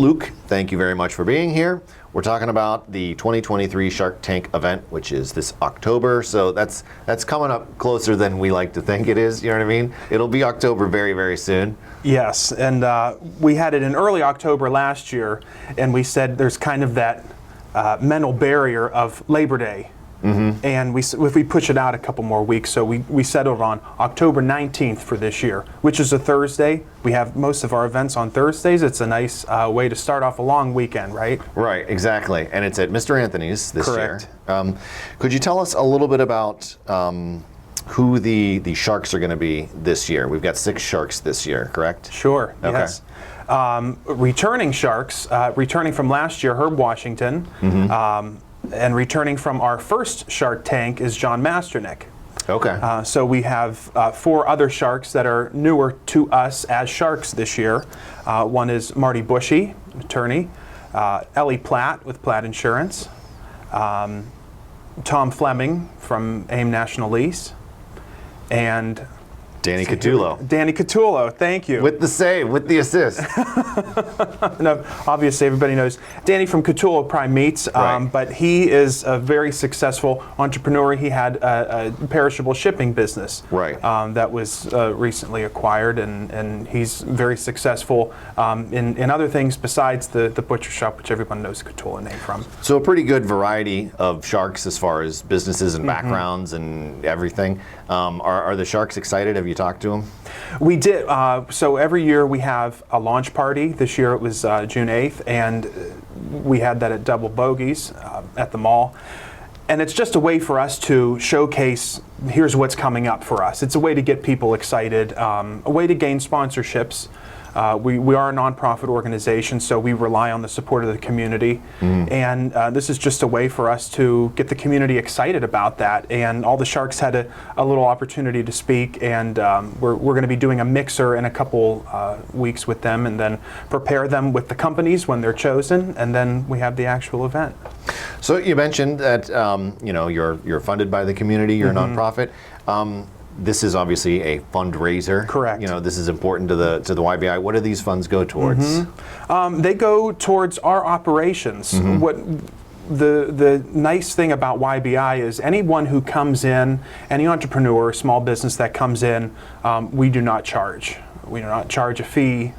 Luke, thank you very much for being here. We're talking about the 2023 Shark Tank event, which is this October. So that's coming up closer than we like to think it is. You know what I mean? It'll be October very, very soon. Yes, and we had it in early October last year, and we said there's kind of that mental barrier of Labor Day. Mm-hmm. And if we push it out a couple more weeks, so we settled on October 19th for this year, which is a Thursday. We have most of our events on Thursdays. It's a nice way to start off a long weekend, right? Right, exactly. And it's at Mr. Anthony's this Correct. year. Could you tell us a little bit about who the sharks are going to be this year? We've got 6 sharks this year, correct? Sure, okay. Yes. Returning sharks, returning from last year, Herb Washington. Mm-hmm. And returning from our first Shark Tank is John Masternick. Okay. So we have 4 other sharks that are newer to us as sharks this year. One is Marty Bushy, attorney, Ellie Platt with Platt Insurance, Tom Fleming from AIM National Lease, and Danny Catullo. Danny Catullo, thank you. With the save, with the assist. No, obviously everybody knows Danny from Catullo Prime Meats, right. But he is a very successful entrepreneur. He had a perishable shipping business right. That was recently acquired, and he's very successful in other things besides the butcher shop, which everyone knows Catullo name from. So a pretty good variety of sharks as far as businesses and backgrounds and everything. Are the sharks excited? Have you talked to them? We did. So every year we have a launch party. This year it was June 8th, and we had that at Double Bogies at the mall. And it's just a way for us to showcase, here's what's coming up for us. It's a way to get people excited, a way to gain sponsorships. We are a nonprofit organization, so we rely on the support of the community. And this is just a way for us to get the community excited about that. And all the sharks had a little opportunity to speak, and we're going to be doing a mixer in a couple weeks with them, and then prepare them with the companies when they're chosen, and then we have the actual event. So you mentioned that you're funded by the community, you're a nonprofit. This is obviously a fundraiser. Correct. This is important to the YBI. What do these funds go towards? They go towards our operations. What the nice thing about YBI is anyone who comes in, any entrepreneur, small business that comes in, we do not charge. We do not charge a fee.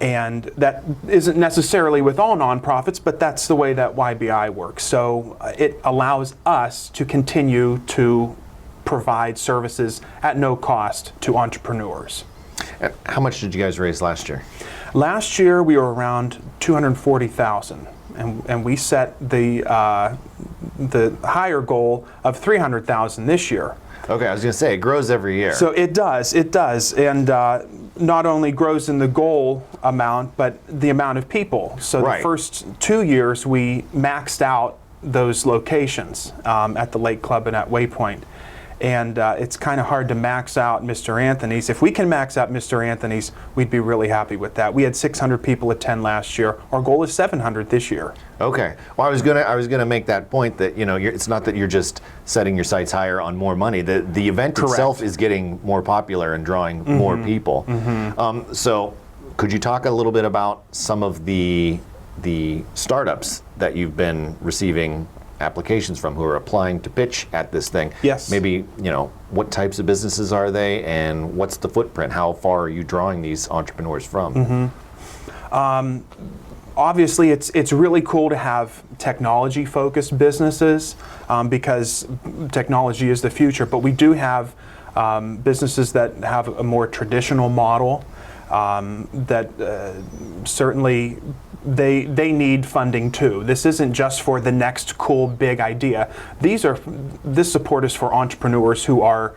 And that isn't necessarily with all nonprofits, but that's the way that YBI works. So it allows us to continue to provide services at no cost to entrepreneurs. How much did you guys raise last year? Last year we were around $240,000, and we set the higher goal of $300,000 this year. Okay, I was going to say it grows every year. So it does, and not only grows in the goal amount, but the amount of people. So right. The first 2 years we maxed out those locations at the Lake Club and at Waypoint. And it's kind of hard to max out Mr. Anthony's. If we can max out Mr. Anthony's, we'd be really happy with that. We had 600 people attend last year. Our goal is 700 this year. Okay. Well, I was gonna make that point that it's not that you're just setting your sights higher on more money. The event Correct. itself is getting more popular and drawing more people. So, could you talk a little bit about some of the startups that you've been receiving applications from, who are applying to pitch at this thing? Yes. Maybe, what types of businesses are they, and what's the footprint? How far are you drawing these entrepreneurs from? Obviously, it's really cool to have technology-focused businesses because technology is the future, but we do have businesses that have a more traditional model that certainly they need funding too. This isn't just for the next cool big idea. This support is for entrepreneurs who are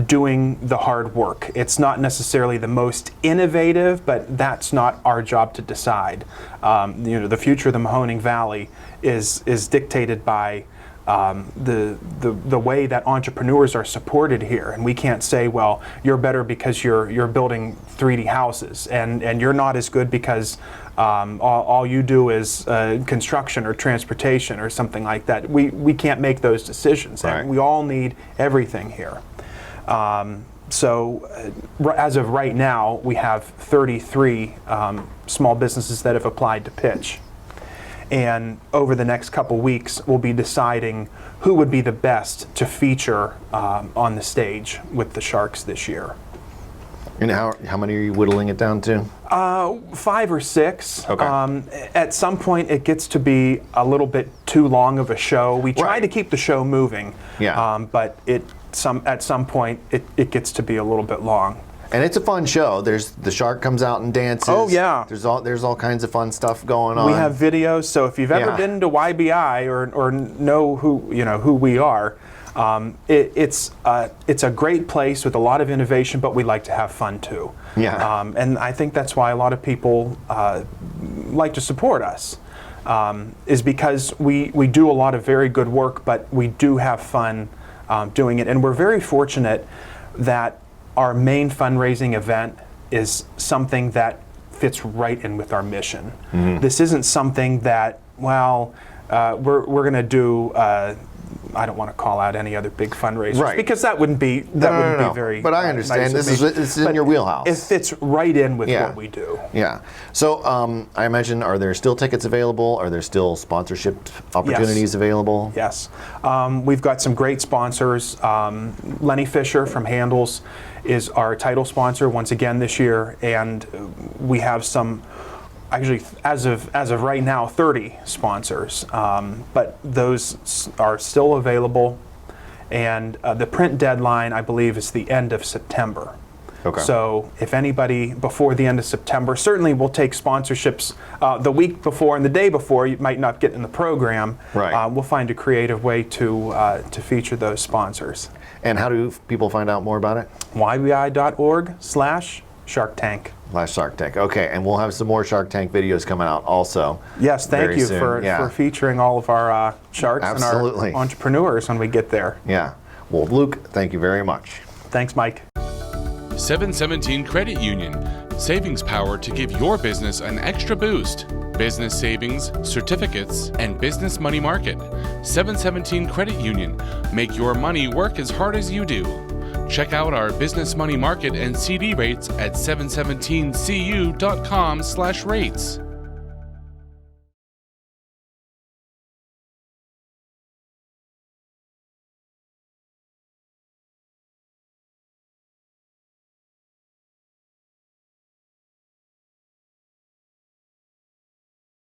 doing the hard work. It's not necessarily the most innovative, but that's not our job to decide. The future of the Mahoning Valley is dictated by the way that entrepreneurs are supported here, and we can't say, well, you're better because you're building 3D houses, and you're not as good because all you do is construction or transportation or something like that. We can't make those decisions. Right. We all need everything here. As of right now, we have 33 small businesses that have applied to pitch. And over the next couple weeks, we'll be deciding who would be the best to feature on the stage with the Sharks this year. And how many are you whittling it down to? 5 or 6. Okay. At some point, it gets to be a little bit too long of a show. We try Right. to keep the show moving, but at some point, it gets to be a little bit long. And it's a fun show. There's the shark comes out and dances. Oh, yeah. There's all kinds of fun stuff going on. We have videos, so if you've ever Yeah. been to YBI or know who we are, it's a great place with a lot of innovation, but we like to have fun too. Yeah. And I think that's why a lot of people like to support us, is because we do a lot of very good work, but we do have fun doing it. And we're very fortunate that our main fundraising event is something that fits right in with our mission. This isn't something that, we're going to do. I don't want to call out any other big fundraisers, Right. because that wouldn't be be very. But I understand nice this of me. is in But your wheelhouse. It fits right in with Yeah. what we do. Yeah. So I imagine, are there still tickets available? Are there still sponsorship opportunities available? Yes. We've got some great sponsors. Lenny Fisher from Handles is our title sponsor once again this year, and we have some, actually as of right now, 30 sponsors, but those are still available, and the print deadline, I believe, is the end of September. Okay. So if anybody before the end of September, certainly we'll take sponsorships the week before and the day before. You might not get in the program. Right. We'll find a creative way to feature those sponsors. And how do people find out more about it? YBI.org/Shark Tank. Shark Tank. Okay, and we'll have some more Shark Tank videos coming out also. Yes, thank very you soon. for featuring all of our sharks Absolutely. and our entrepreneurs when we get there. Yeah. Well, Luke, thank you very much. Thanks, Mike. 717 Credit Union. Savings power to give your business an extra boost. Business savings, certificates, and business money market. 717 Credit Union. Make your money work as hard as you do. Check out our business money market and CD rates at 717cu.com/rates.